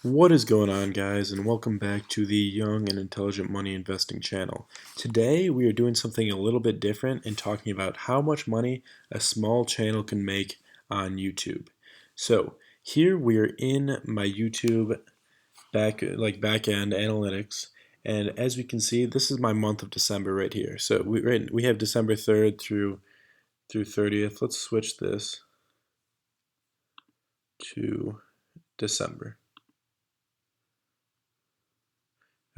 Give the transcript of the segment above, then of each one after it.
What is going on, guys, and welcome back to the Young and Intelligent Money Investing channel. Today we are doing something a little bit different and talking about how much money a small channel can make on YouTube. So here we are in my YouTube back end analytics, and as we can see, this is my month of December right here. So we have December 3rd through 30th. Let's switch this to December.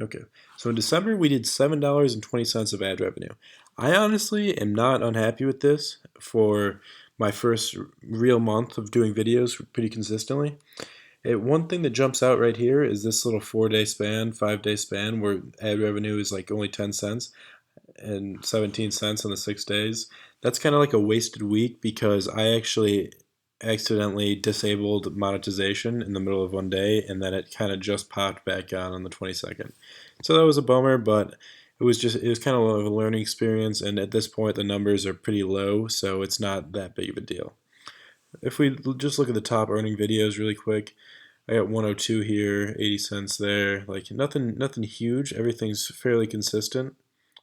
Okay, so in December we did $7.20 of ad revenue. I honestly am not unhappy with this for my first real month of doing videos pretty consistently. One thing that jumps out right here is this little 4-day span, 5-day span where ad revenue is like only 10 cents and 17 cents on the 6 days. That's kind of like a wasted week because I actually accidentally disabled monetization in the middle of one day, and then it kind of just popped back on the 22nd. So that was a bummer, but it was kind of a learning experience, and at this point the numbers are pretty low, so it's not that big of a deal. If we just look at the top earning videos really quick, I got 102 here, 80 cents there, like nothing huge. Everything's fairly consistent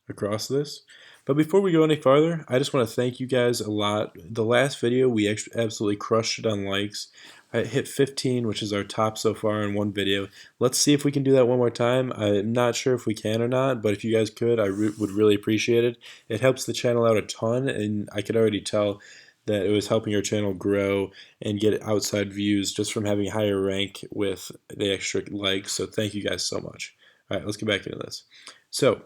across this. But before we go any farther, I just want to thank you guys a lot. The last video, we absolutely crushed it on likes. I hit 15, which is our top so far in one video. Let's see if we can do that one more time. I'm not sure if we can or not, but if you guys could, I would really appreciate it. It helps the channel out a ton, and I could already tell that it was helping our channel grow and get outside views just from having a higher rank with the extra likes. So thank you guys so much. All right, let's get back into this. So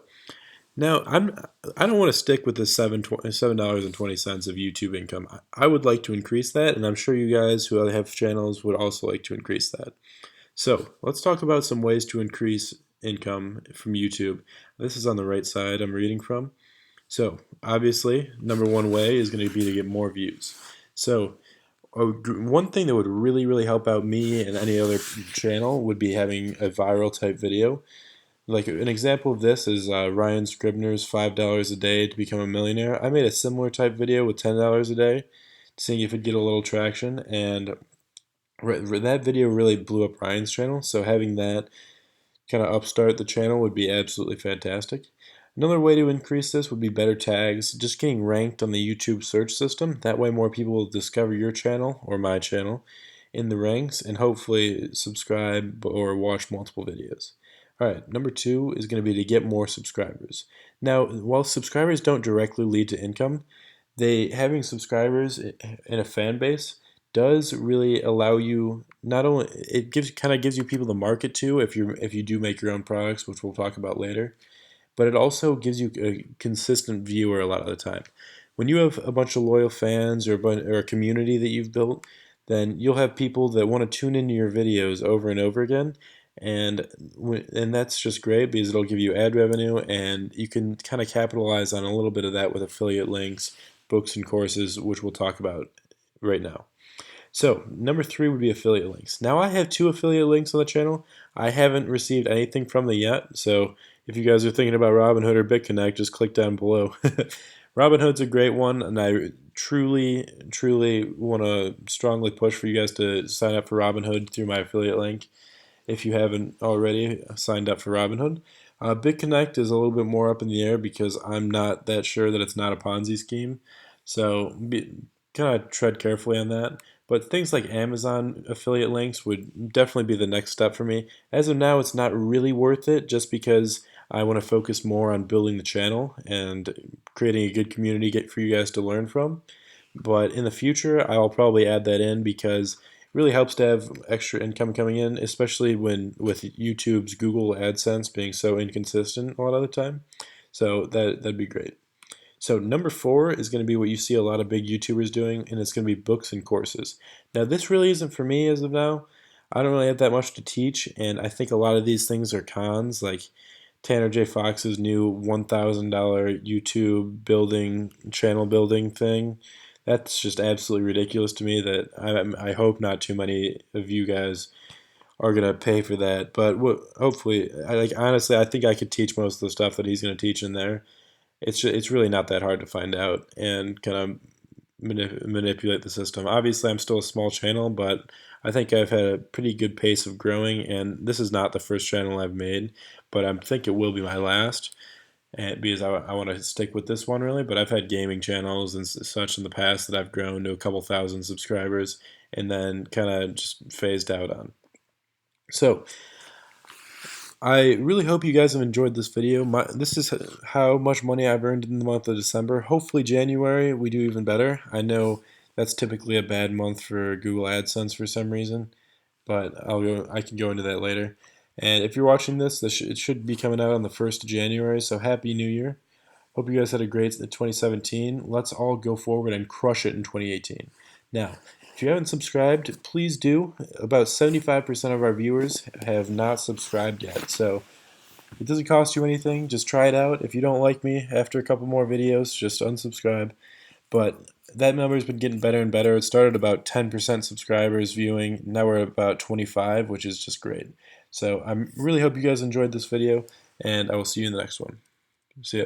now I don't want to stick with the $7.20 of YouTube income. I would like to increase that, and I'm sure you guys who have channels would also like to increase that. So let's talk about some ways to increase income from YouTube. This is on the right side I'm reading from. So obviously, number one way is going to be to get more views. So one thing that would really help out me and any other channel would be having a viral type video. Like an example of this is Ryan Scribner's $5 a day to become a millionaire. I made a similar type video with $10 a day, seeing if it'd get a little traction, and that video really blew up Ryan's channel. So having that kind of upstart the channel would be absolutely fantastic. Another way to increase this would be better tags, just getting ranked on the YouTube search system. That way more people will discover your channel or my channel in the ranks and hopefully subscribe or watch multiple videos. Alright, number two is going to be to get more subscribers. Now, while subscribers don't directly lead to income, having subscribers in a fan base does really allow you, not only it gives you people to market to if you do make your own products, which we'll talk about later, but it also gives you a consistent viewer a lot of the time. When you have a bunch of loyal fans or a community that you've built, then you'll have people that want to tune into your videos over and over again, and that's just great because it'll give you ad revenue, and you can kind of capitalize on a little bit of that with affiliate links, books, and courses, which we'll talk about right now. So number three would be affiliate links. Now I have 2 affiliate links on the channel. I haven't received anything from them yet, so if you guys are thinking about Robinhood or BitConnect, just click down below. Robinhood's a great one, and I truly want to strongly push for you guys to sign up for Robinhood through my affiliate link if you haven't already signed up for Robinhood. BitConnect is a little bit more up in the air because I'm not that sure that it's not a Ponzi scheme, so kind of tread carefully on that. But things like Amazon affiliate links would definitely be the next step for me. As of now, it's not really worth it just because I want to focus more on building the channel and creating a good community for you guys to learn from. But in the future, I'll probably add that in because it really helps to have extra income coming in, especially with YouTube's Google AdSense being so inconsistent a lot of the time. So that'd be great. So number 4 is going to be what you see a lot of big YouTubers doing, and it's going to be books and courses. Now this really isn't for me as of now. I don't really have that much to teach, and I think a lot of these things are cons, like Tanner J. Fox's new $1,000 YouTube channel building thing. That's just absolutely ridiculous to me that I hope not too many of you guys are going to pay for that. But hopefully, honestly, I think I could teach most of the stuff that he's going to teach in there. It's really not that hard to find out and kind of manipulate the system. Obviously, I'm still a small channel, but I think I've had a pretty good pace of growing, and this is not the first channel I've made, but I think it will be my last, and because I want to stick with this one really. But I've had gaming channels and such in the past that I've grown to a couple thousand subscribers and then kind of just phased out on. So I really hope you guys have enjoyed this video. This is how much money I've earned in the month of December. Hopefully January we do even better. I know that's typically a bad month for Google AdSense for some reason, but I can go into that later. And if you're watching this, it should be coming out on the 1st of January, so Happy New Year. Hope you guys had a great 2017. Let's all go forward and crush it in 2018. Now, if you haven't subscribed, please do. About 75% of our viewers have not subscribed yet, so it doesn't cost you anything. Just try it out. If you don't like me after a couple more videos, just unsubscribe. But that number's been getting better and better. It started about 10% subscribers viewing. Now we're at about 25, which is just great. So I really hope you guys enjoyed this video, and I will see you in the next one. See ya.